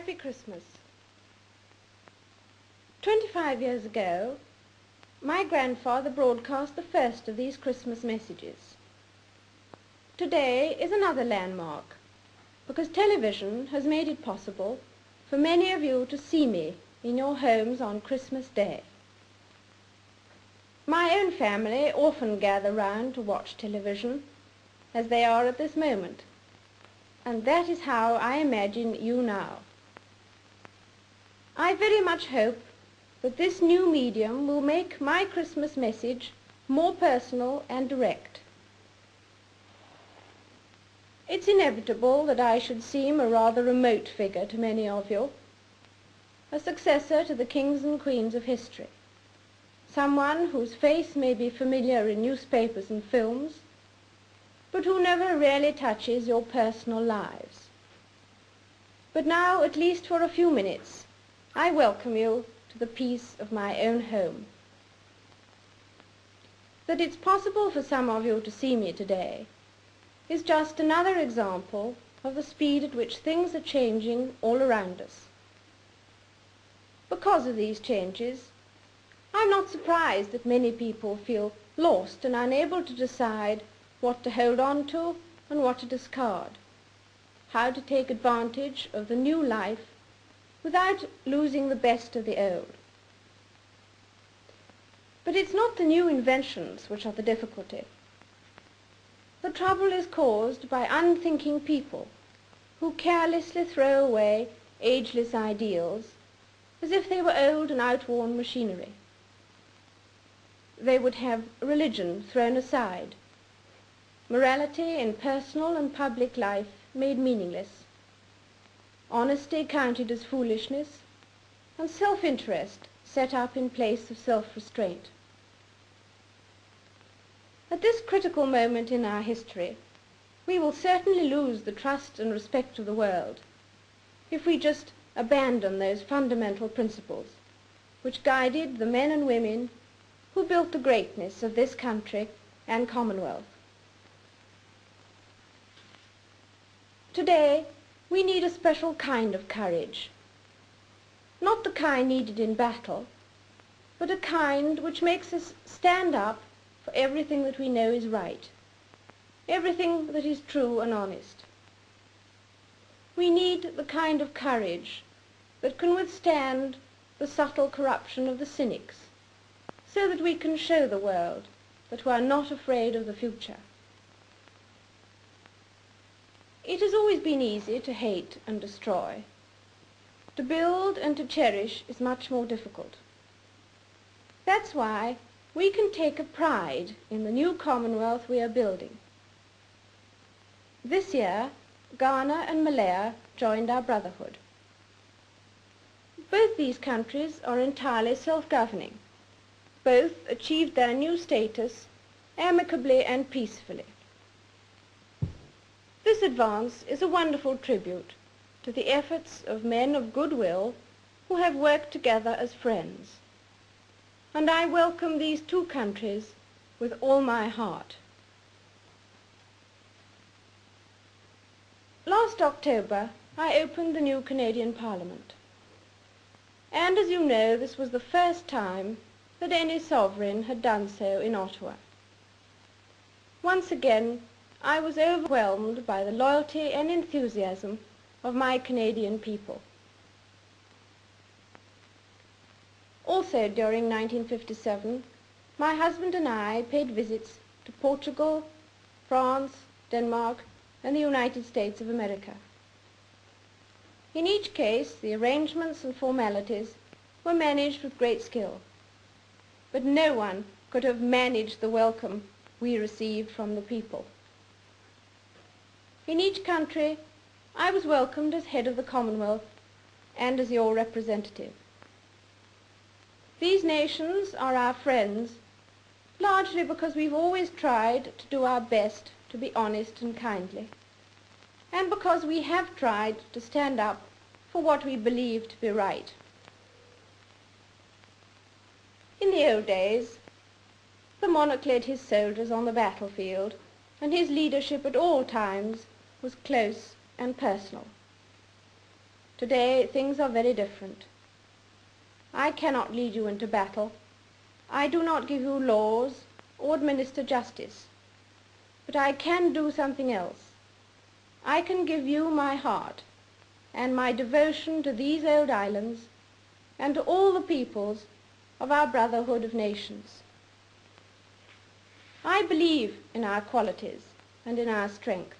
Happy Christmas. 25 years ago, my grandfather broadcast the first of these Christmas messages. Today is another landmark, because television has made it possible for many of you to see me in your homes on Christmas Day. My own family often gather round to watch television, as they are at this moment, and that is how I imagine you now. I very much hope that this new medium will make my Christmas message more personal and direct. It's inevitable that I should seem a rather remote figure to many of you, a successor to the kings and queens of history, someone whose face may be familiar in newspapers and films, but who never really touches your personal lives. But now, at least for a few minutes, I welcome you to the peace of my own home. That it's possible for some of you to see me today is just another example of the speed at which things are changing all around us. Because of these changes, I'm not surprised that many people feel lost and unable to decide what to hold on to and what to discard, how to take advantage of the new life without losing the best of the old. But it's not the new inventions which are the difficulty. The trouble is caused by unthinking people who carelessly throw away ageless ideals as if they were old and outworn machinery. They would have religion thrown aside, morality in personal and public life made meaningless, honesty counted as foolishness, and self-interest set up in place of self-restraint. At this critical moment in our history, we will certainly lose the trust and respect of the world if we just abandon those fundamental principles which guided the men and women who built the greatness of this country and Commonwealth. Today, we need a special kind of courage, not the kind needed in battle, but a kind which makes us stand up for everything that we know is right, everything that is true and honest. We need the kind of courage that can withstand the subtle corruption of the cynics, so that we can show the world that we are not afraid of the future. It has always been easy to hate and destroy. To build and to cherish is much more difficult. That's why we can take a pride in the new Commonwealth we are building. This year, Ghana and Malaya joined our brotherhood. Both these countries are entirely self-governing. Both achieved their new status amicably and peacefully. This advance is a wonderful tribute to the efforts of men of goodwill who have worked together as friends, and I welcome these two countries with all my heart. Last October, I opened the new Canadian Parliament, and as you know, this was the first time that any sovereign had done so in Ottawa. Once again, I was overwhelmed by the loyalty and enthusiasm of my Canadian people. Also during 1957, my husband and I paid visits to Portugal, France, Denmark, and the United States of America. In each case, the arrangements and formalities were managed with great skill, but no one could have managed the welcome we received from the people. In each country, I was welcomed as head of the Commonwealth and as your representative. These nations are our friends, largely because we've always tried to do our best to be honest and kindly, and because we have tried to stand up for what we believe to be right. In the old days, the monarch led his soldiers on the battlefield, and his leadership at all times was close and personal. Today things are very different. I cannot lead you into battle. I do not give you laws or administer justice. But I can do something else. I can give you my heart and my devotion to these old islands and to all the peoples of our brotherhood of nations. I believe in our qualities and in our strength.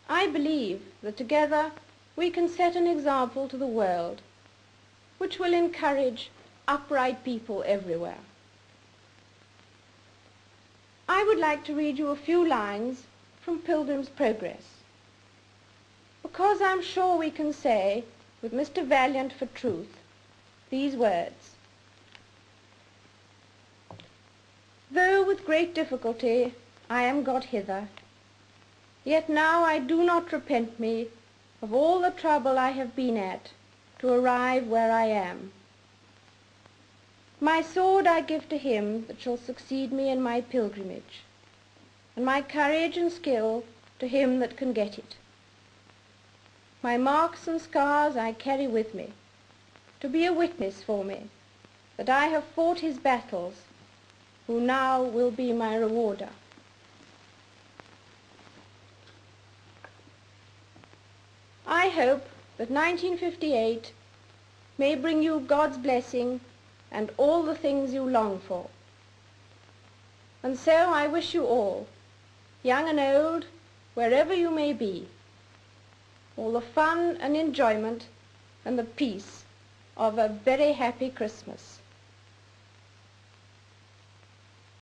I believe that together we can set an example to the world which will encourage upright people everywhere. I would like to read you a few lines from Pilgrim's Progress, because I'm sure we can say, with Mr. Valiant for truth, these words: "Though with great difficulty I am got hither, yet now I do not repent me of all the trouble I have been at to arrive where I am. My sword I give to him that shall succeed me in my pilgrimage, and my courage and skill to him that can get it. My marks and scars I carry with me, to be a witness for me that I have fought his battles, who now will be my rewarder." I hope that 1958 may bring you God's blessing and all the things you long for. And so I wish you all, young and old, wherever you may be, all the fun and enjoyment and the peace of a very happy Christmas.